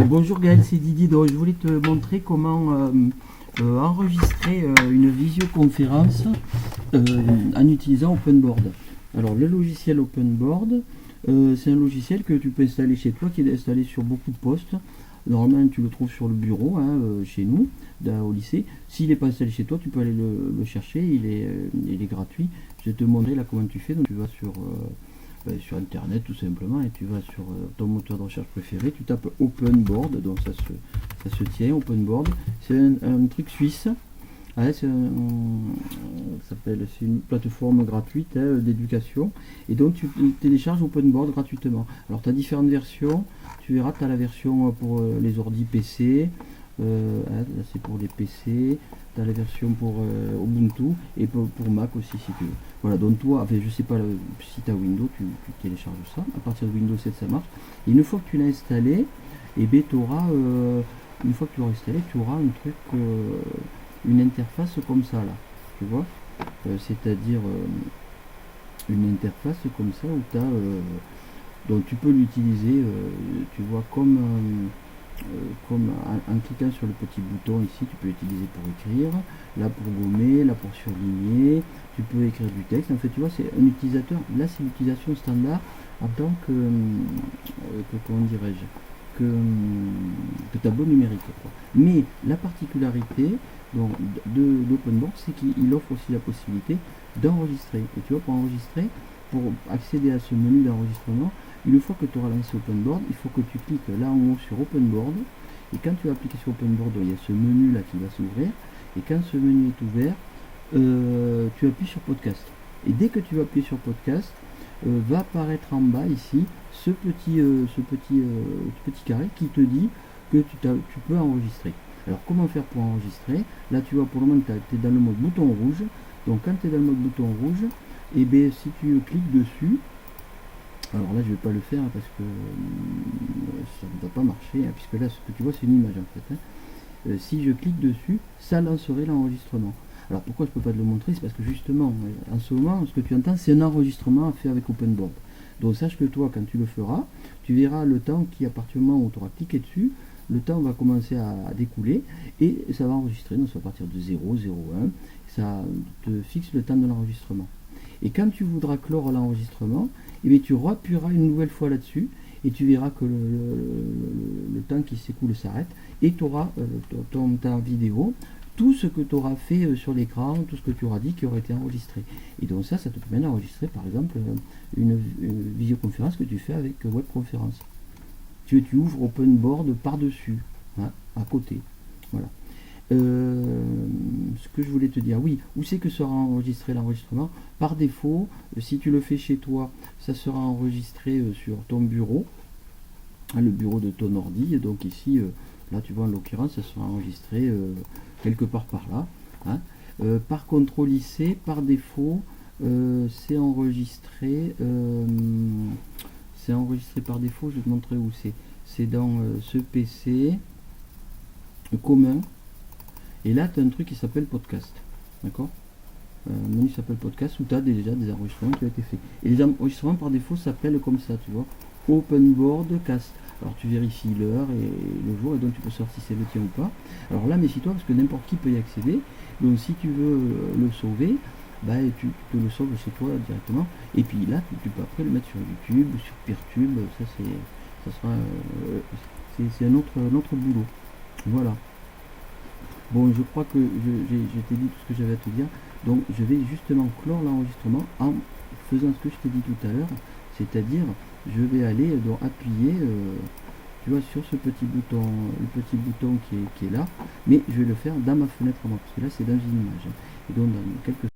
Bonjour Gaël, c'est Didier. Donc, je voulais te montrer comment enregistrer une visioconférence en utilisant OpenBoard. Alors le logiciel OpenBoard, c'est un logiciel que tu peux installer chez toi, qui est installé sur beaucoup de postes. Normalement tu le trouves sur le bureau, chez nous, au lycée. S'il n'est pas installé chez toi, tu peux aller le chercher, il est gratuit. Je vais te montrer là comment tu fais. Donc tu vas sur internet tout simplement, et tu vas sur ton moteur de recherche préféré, tu tapes OpenBoard, donc ça se tient. OpenBoard, c'est un truc suisse. C'est une plateforme gratuite d'éducation, et donc tu télécharges OpenBoard gratuitement. Alors tu as différentes versions, tu verras, tu as la version pour les ordi PC, là c'est pour les PC, tu as la version pour Ubuntu et pour Mac aussi si tu veux. Voilà, donc toi, enfin, je sais pas si tu as Windows, tu télécharges ça, à partir de Windows 7 ça marche. Et une fois que tu l'as installé, et bien une fois que tu l'auras installé, tu auras un truc, une interface comme ça là, tu vois, c'est-à-dire une interface comme ça où tu as, donc tu peux l'utiliser, tu vois, comme en cliquant sur le petit bouton ici, tu peux l'utiliser pour écrire, là pour gommer, là pour surligner, tu peux écrire du texte. En fait, tu vois, c'est un utilisateur, là c'est l'utilisation standard en tant que comment dirais-je, que tableau numérique, quoi. Mais la particularité donc, d'OpenBoard, c'est qu'il offre aussi la possibilité d'enregistrer. Et tu vois, pour enregistrer, pour accéder à ce menu d'enregistrement, une fois que tu auras lancé OpenBoard, il faut que tu cliques là en haut sur OpenBoard. Et quand tu vas appliquer sur OpenBoard, il y a ce menu là qui va s'ouvrir. Et quand ce menu est ouvert, tu appuies sur Podcast. Et dès que tu vas appuyer sur Podcast, va apparaître en bas ici ce petit carré qui te dit que tu peux enregistrer. Alors comment faire pour enregistrer? Là tu vois, pour le moment tu es dans le mode bouton rouge. Donc quand tu es dans le mode bouton rouge, et bien si tu cliques dessus, alors là je vais pas le faire parce que ça ne va pas marcher, puisque là ce que tu vois c'est une image en fait. Si je clique dessus, ça lancerait l'enregistrement. Alors pourquoi je peux pas te le montrer? C'est parce que justement en ce moment ce que tu entends c'est un enregistrement à faire avec OpenBoard. Donc sache que toi quand tu le feras, tu verras le temps qui, à partir du moment où tu auras cliqué dessus, le temps va commencer à découler et ça va enregistrer. Donc ça va partir de 0, 0, 1, ça te fixe le temps de l'enregistrement. Et quand tu voudras clore l'enregistrement, tu appuieras une nouvelle fois là-dessus et tu verras que le temps qui s'écoule s'arrête, et tu auras ta vidéo, tout ce que tu auras fait sur l'écran, tout ce que tu auras dit qui aurait été enregistré. Et donc ça te permet d'enregistrer par exemple une visioconférence que tu fais avec webconférence. Tu ouvres OpenBoard par-dessus, à côté. Voilà. Ce que je voulais te dire, oui, où c'est que sera enregistré l'enregistrement? Par défaut, si tu le fais chez toi, ça sera enregistré sur ton bureau, le bureau de ton ordi. Et donc ici, là tu vois en l'occurrence, ça sera enregistré quelque part par là. Par CTRL-IC, par défaut, c'est enregistré par défaut. Je vais te montrer où c'est dans ce PC commun, et là tu as un truc qui s'appelle podcast, d'accord, un menu qui s'appelle podcast où tu as déjà des enregistrements qui ont été faits, et les enregistrements par défaut s'appellent comme ça, tu vois, OpenBoard Cast. Alors tu vérifies l'heure et le jour, et donc tu peux savoir si c'est le tien ou pas. Alors là méfie-toi parce que n'importe qui peut y accéder, donc si tu veux le sauver, tu te le sauves chez toi directement, et puis là tu peux après le mettre sur YouTube, sur Peertube. C'est un autre boulot. Voilà. Bon, je crois que je t'ai dit tout ce que j'avais à te dire, donc je vais justement clore l'enregistrement en faisant ce que je t'ai dit tout à l'heure, c'est-à-dire je vais aller appuyer tu vois, sur ce petit bouton, le petit bouton qui est là, mais je vais le faire dans ma fenêtre à moi, parce que là c'est dans une image, et donc dans quelques